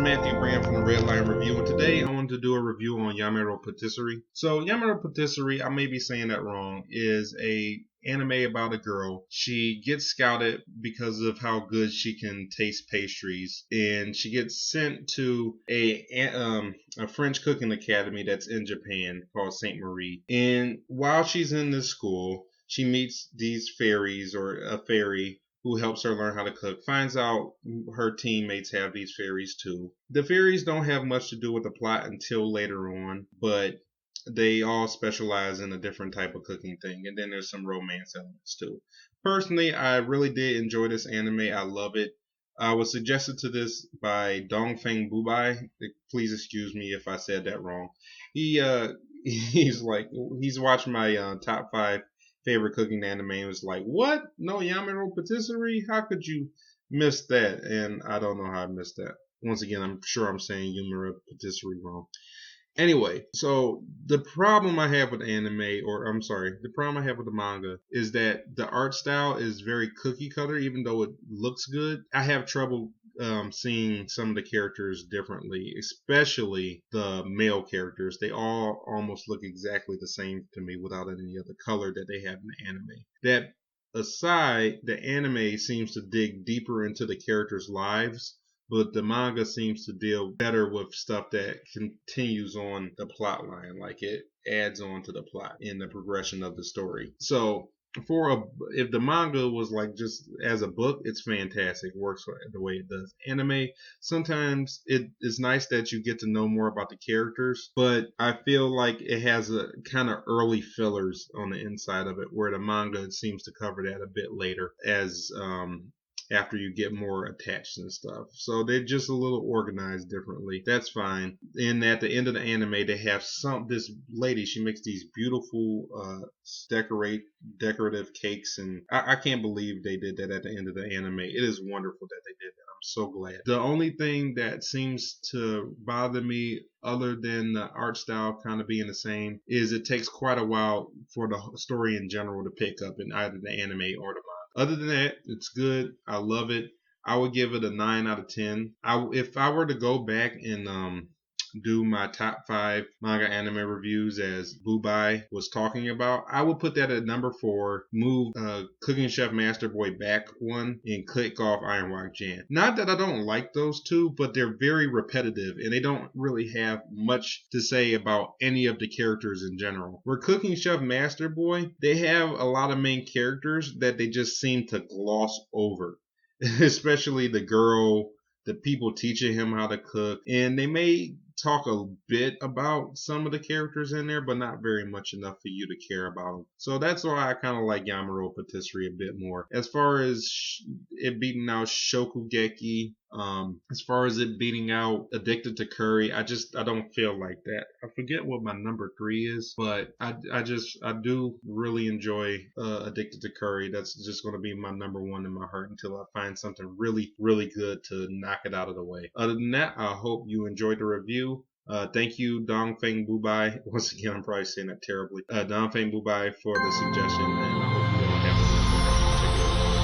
Matthew Brand from the Red Line Review, and today I wanted to do a review on Yumeiro Patisserie. So Yumeiro Patisserie, I may be saying that wrong, is a anime about a girl. She gets scouted because of how good she can taste pastries, and she gets sent to a French cooking academy that's in Japan called Saint Marie. And while she's in this school, she meets these fairies, or a fairy who helps her learn how to cook, finds out her teammates have these fairies too. The fairies don't have much to do with the plot until later on, but they all specialize in a different type of cooking thing, and then there's some romance elements too. Personally, I really did enjoy this anime. I love it. I was suggested to this by Dongfeng Bubai. Please excuse me if I said that wrong. He's watching my top 5 favorite cooking anime and was like, what? No Yumeiro Patisserie? How could you miss that? And I don't know how I missed that. Once again, I'm sure I'm saying Yumeiro Patisserie wrong. Anyway, so the problem I have with the problem I have with the manga is that the art style is very cookie cutter, even though it looks good. I have trouble seeing some of the characters differently, especially the male characters. They all almost look exactly the same to me without any other color that they have in the anime. That aside, the anime seems to dig deeper into the characters' lives, but the manga seems to deal better with stuff that continues on the plot line, like it adds on to the plot in the progression of the story. So if the manga was like just as a book, it's fantastic, works the way it does. Anime, sometimes it is nice that you get to know more about the characters, but I feel like it has a kind of early fillers on the inside of it, where the manga seems to cover that a bit later as after you get more attached and stuff. So they're just a little organized differently. That's fine. And at the end of the anime, they have this lady, she makes these beautiful decorative cakes, and I can't believe they did that at the end of the anime. It is wonderful that they did that. I'm so glad. The only thing that seems to bother me, other than the art style kind of being the same, is it takes quite a while for the story in general to pick up in either the anime or the manga. Other than that, it's good. I love it. I would give it a 9 out of 10. If I were to go back and do my top 5 manga anime reviews as Bubai was talking about, I would put that at number 4, move Cooking Chef Master Boy back 1, and click off Iron Rock Jan. Not that I don't like those two, but they're very repetitive and they don't really have much to say about any of the characters in general. Where Cooking Chef Master Boy, they have a lot of main characters that they just seem to gloss over. Especially the girl, the people teaching him how to cook, and they may talk a bit about some of the characters in there, but not very much enough for you to care about them. So that's why I kind of like Yumeiro Patisserie a bit more. As far as it beating out Shokugeki, as far as it beating out Addicted to Curry, I don't feel like that. I forget what my number 3 is, but I do really enjoy Addicted to Curry. That's just going to be my number 1 in my heart until I find something really, really good to knock it out of the way. Other than that, I hope you enjoyed the review. Thank you, Dongfeng Bubai. Once again, I'm probably saying that terribly. Dongfeng Bubai for the suggestion, and I hope you all have a wonderful day. Take care.